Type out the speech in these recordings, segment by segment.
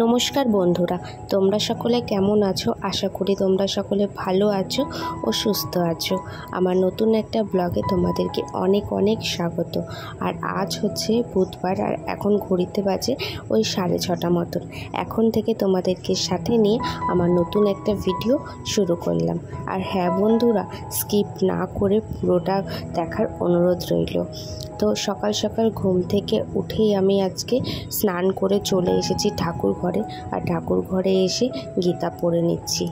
নমস্কার বন্ধুরা, তোমরা সকলে কেমন আছো? আশা করি তোমরা সকলে ভালো আছো ও সুস্থ আছো। আমার নতুন একটা ব্লগে তোমাদেরকে অনেক অনেক স্বাগত। আর আজ হচ্ছে বুধবার, আর এখন ঘড়িতে বাজে ওই 6:30 মতন। এখন থেকে তোমাদেরকে সাথে নিয়ে আমার নতুন একটা ভিডিও শুরু করলাম। আর হ্যাঁ বন্ধুরা, স্কিপ না করে পুরোটা দেখার অনুরোধ রইল। তো সকাল সকাল ঘুম থেকে উঠেই আমি আজকে স্নান করে চলে এসেছি ঠাকুর ঘরে। আর ঠাকুর ঘরে এসে গীতা পড়ে নিচ্ছি।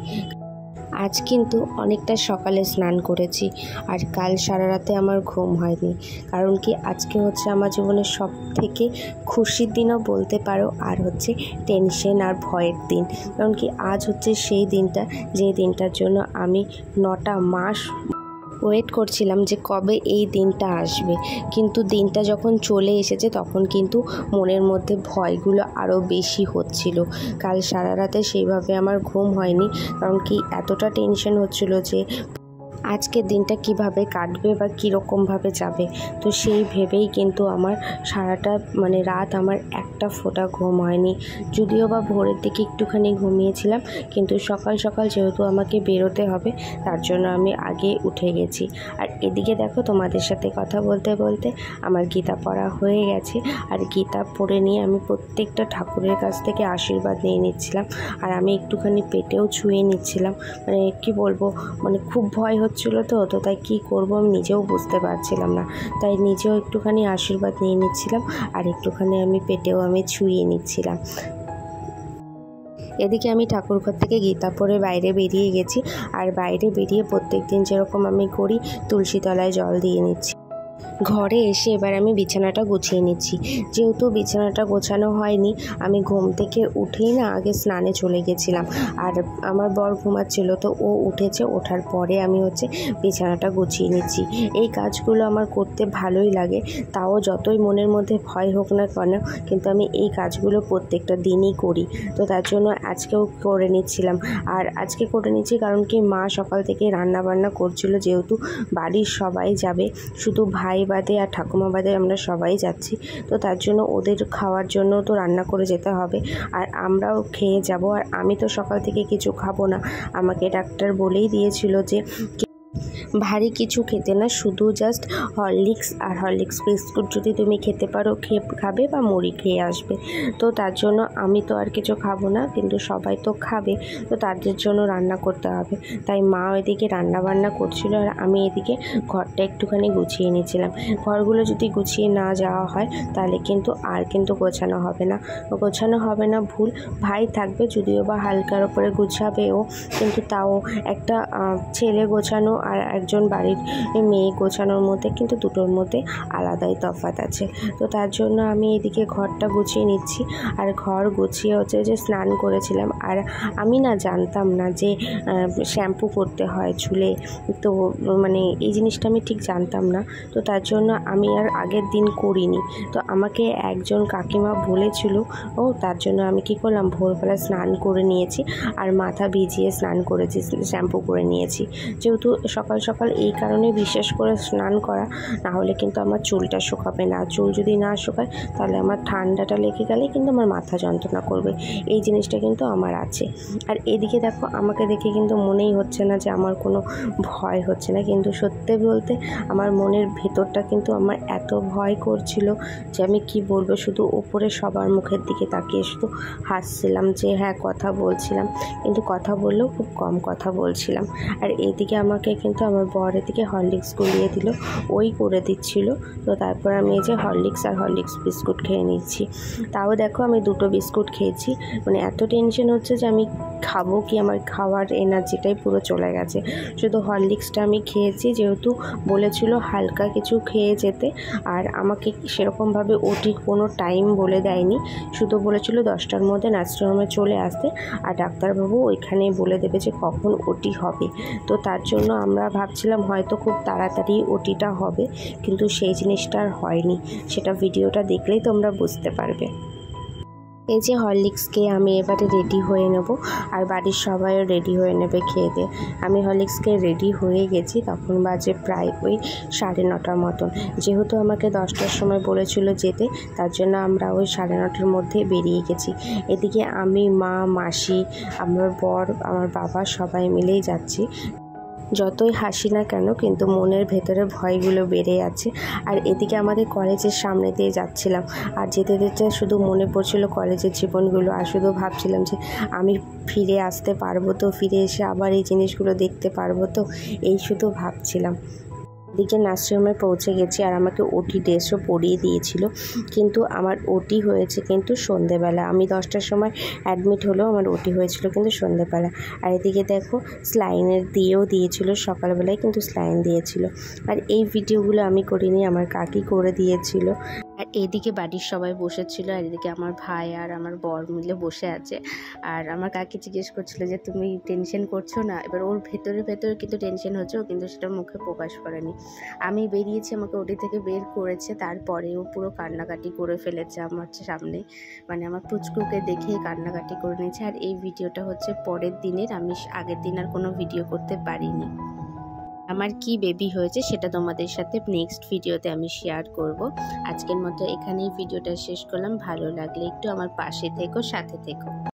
আজ কিন্তু অনেকটা সকালে স্নান করেছি, আর কাল সারা রাতে আমার ঘুম হয়নি। কারণ কি, আজকে হচ্ছে আমার জীবনের সব থেকে খুশির দিনও বলতে পারো, আর হচ্ছে টেনশন আর ভয়ের দিন। কারণ কি, আজ হচ্ছে সেই দিনটা যে দিনটার জন্য আমি 9টা মাস ওয়েট করছিলাম যে কবে এই দিনটা আসবে। কিন্তু দিনটা যখন চলে এসেছে তখন কিন্তু মনের মধ্যে ভয়গুলো আরও বেশি হচ্ছিল। কাল সারা রাতে সেইভাবে আমার ঘুম হয়নি, কারণ কি এতটা টেনশন হচ্ছিল যে আজকের দিনটা কিভাবে কাটবে বা কীরকমভাবে যাবে। তো সেই ভেবেই কিন্তু আমার সারাটা রাত আমার একটা ফোঁটা ঘুম হয়নি। যদিও বা ভোরের দিকে একটুখানি ঘুমিয়েছিলাম, কিন্তু সকাল সকাল যেহেতু আমাকে বেরোতে হবে তার জন্য আমি আগে উঠে গেছি। আর এদিকে দেখো, তোমাদের সাথে কথা বলতে বলতে আমার গীতা পড়া হয়ে গেছে। আর গীতা পড়ে নিয়ে আমি প্রত্যেকটা ঠাকুরের কাছ থেকে আশীর্বাদ নিয়ে নিচ্ছিলাম। আর আমি একটুখানি পেটেও ছুঁয়ে নিচ্ছিলাম। কি বলবো, খুব ভয় হচ্ছিল তো তাই কি করব আমি নিজেও বুঝতে পারছিলাম না। তাই নিজেও একটুখানি আশীর্বাদ নিয়ে নিচ্ছিলাম, আর একটুখানি আমি পেটেও আমি ছুঁয়ে নিচ্ছিলাম। এদিকে আমি ঠাকুরঘর থেকে গীতা পড়ে বাইরে বেরিয়ে গেছি। আর বাইরে বেরিয়ে প্রত্যেক দিন যেরকম আমি করি, তুলসী তলায় জল দিয়ে নিচ্ছি। ঘরে এসে এবার আমি বিছানাটা গুছিয়ে নিচ্ছি। যেহেতু বিছানাটা গোছানো হয়নি, আমি ঘুম থেকে উঠেই না আগে স্নানে চলে গেছিলাম। আর আমার বর ঘুমাচ্ছিল, তো ও উঠেছে, ওঠার পরে আমি হচ্ছে বিছানাটা গুছিয়ে নিচ্ছি। এই কাজগুলো আমার করতে ভালোই লাগে, তাও যতই মনের মধ্যে ভয় হোক না কেন, কিন্তু আমি এই কাজগুলো প্রত্যেকটা দিনই করি। তো তার জন্য আজকেও করে নিচ্ছিলাম। আর আজকে করে নিচ্ছি কারণ কি, মা সকাল থেকে রান্না বান্না করছিল। যেহেতু বাড়ির সবাই যাবে, শুধু ভাই বাদে আর ঠাকুমা বাদে আমরা সবাই যাচ্ছি, তো তার জন্য ওদের খাওয়ার জন্য তো রান্না করে যেতে হবে, আর আমরাও খেয়ে যাব। আর আমি তো সকাল থেকে কিছু খাবো না। আমাকে ডাক্তার বলেই দিয়েছিল যে ভারী কিছু খেতে না, শুধু জাস্ট হরলিক্স আর হরলিক্স বিস্কুট যদি তুমি খেতে পারো খাবে, বা মুড়ি খেয়ে আসবে। তো তার জন্য আমি তো আর কিছু খাবো না, কিন্তু সবাই তো খাবে, তো তাদের জন্য রান্না করতে হবে। তাই মা এদিকে রান্না বান্না করছিল, আর আমি এদিকে ঘরটা একটুখানি গুছিয়ে নিয়েছিলাম। ঘরগুলো যদি গুছিয়ে না যাওয়া হয় তাহলে কিন্তু গোছানো হবে না ভুল। ভাই থাকবে, যদিও বা হালকার ওপরে গুছাবে ও, কিন্তু তাও একটা ছেলে গোছানো আর একজন বাড়ির মেয়ে গোছানোর মধ্যে কিন্তু দুটোর মধ্যে আলাদাই তফাৎ আছে। তো তার জন্য আমি এদিকে ঘরটা গুছিয়ে নিচ্ছি। আর ঘর গুছিয়ে হচ্ছে যে স্নান করেছিলাম। আর আমি না জানতাম না যে শ্যাম্পু করতে হয় চুলে, তো এই জিনিসটা আমি ঠিক জানতাম না। তো তার জন্য আমি আর আগের দিন করিনি। তো আমাকে একজন কাকিমা বলেছিল, তার জন্য আমি কি করলাম, ভোরবেলা স্নান করে নিয়েছি আর মাথা ভিজিয়ে স্নান করেছি, শ্যাম্পু করে নিয়েছি। যেহেতু সকাল সকাল এই কারণে বিশেষ করে স্নান করা, না হলে কিন্তু আমার চুলটা শুকাবে না। চুল যদি না শুকায় তাহলে আমার ঠান্ডাটা লেগে গেলে কিন্তু আমার মাথা যন্ত্রণা করবে, এই জিনিসটা কিন্তু আমার আছে। আর এদিকে দেখো, আমাকে দেখে কিন্তু মনেই হচ্ছে না যে আমার কোনো ভয় হচ্ছে না, কিন্তু সত্যি বলতে আমার মনের ভেতরটা কিন্তু আমার এত ভয় করছিল যে আমি কি বলবো, শুধু উপরে সবার মুখের দিকে তাকিয়ে শুধু হাসছিলাম, যে হ্যাঁ কথা বলছিলাম, কিন্তু কথা বললেও খুব কম কথা বলছিলাম। আর এইদিকে আমাকে কিন্তু আমার বর এদিকে হরলিক্স গুলিয়ে দিল, ওই করে দিচ্ছিল। তো তারপর আমি এই যে হরলিক্স আর হরলিক্স বিস্কুট খেয়ে নিচ্ছি। তাও দেখো, আমি 2টো বিস্কুট খেয়েছি। এত টেনশন হচ্ছে যে আমি খাবো কি, আমার খাওয়ার এনার্জিটাই পুরো চলে গেছে। শুধু হরলিক্সটা আমি খেয়েছি, যেহেতু বলেছিল হালকা কিছু খেয়ে যেতে। আর আমাকে সেরকমভাবে ওটি কোনো টাইম বলে দেয়নি, শুধু বলেছিল 10টার মধ্যে নার্সিংহোমে চলে আসতে, আর ডাক্তারবাবু ওইখানে বলে দেবে যে কখন ওটি হবে। তো তার জন্য আমরা ভাবছিলাম হয়তো খুব তাড়াতাড়ি ওটিটা হবে, কিন্তু সেই জিনিসটা আর হয়নি। সেটা ভিডিওটা দেখলেই তোমরা বুঝতে পারবে। এই যে হরলিক্স খেয়ে আমি এবারে রেডি হয়ে নেব, আর বাড়ির সবাইও রেডি হয়ে নেবে খেয়ে দিয়ে। আমি হরলিক্স খেয়ে রেডি হয়ে গেছি, তখন বাজে প্রায় ওই 9:30 মতন। যেহেতু আমাকে 10টার সময় বলেছিল যেতে, তার জন্য আমরা ওই 9:30টার মধ্যে বেরিয়ে গেছি। এদিকে আমি, মা, মাসি, আমার বর, আমার বাবা সবাই মিলেই যাচ্ছি। যতই হাসি না কেন, কিন্তু মনের ভেতরে ভয়গুলো বেড়ে আছে। আর এদিকে আমাদের কলেজের সামনে দিয়ে যাচ্ছিলাম, আর যেতে যেতে শুধু মনে পড়ছিল কলেজের জীবনগুলো, আর শুধু ভাবছিলাম যে আমি ফিরে আসতে পারবো তো, ফিরে এসে আবার এই জিনিসগুলো দেখতে পারবো তো, এই শুধু ভাবছিলাম। এদিকে নার্সিংহোমে পৌঁছে গেছি, আর আমাকে ওটি ড্রেসও পরিয়ে দিয়েছিল, কিন্তু আমার ওটি হয়েছে কিন্তু সন্ধেবেলা। আমি 10টার সময় অ্যাডমিট হলেও আমার ওটি হয়েছিল কিন্তু সন্ধেবেলা। আর এদিকে দেখো স্লাইনের দিয়েও দিয়েছিল, সকালবেলায় কিন্তু স্লাইন দিয়েছিল। আর এই ভিডিওগুলো আমি করিনি, আমার কাকি করে দিয়েছিল। আর এদিকে বাড়ির সবাই বসেছিল, আর এদিকে আমার ভাই আর আমার বর মিলে বসে আছে। আর আমার কাকি জিজ্ঞেস করছিল যে তুমি টেনশন করছো না? এবার ওর ভেতরে ভেতরে কিন্তু টেনশন হচ্ছে, ও কিন্তু সেটা মুখে প্রকাশ করেনি। আমি বেরিয়েছি, আমাকে ওটি থেকে বের করেছে, তারপরেও পুরো কান্নাকাটি করে ফেলেছে আমার সামনে, মানে আমার পুচকুকে দেখে কান্নাকাটি করে নিয়েছে। আর এই ভিডিওটা হচ্ছে পরের দিনের, আমি আগের দিন আর কোনো ভিডিও করতে পারিনি। আমার কি বেবি হয়েছে সেটা তোমাদের সাথে নেক্সট ভিডিওতে আমি শেয়ার করব। আজকের মতো এখানেই ভিডিওটা শেষ করলাম। ভালো লাগলে একটু আমার পাশে থেকো, সাথে থেকো।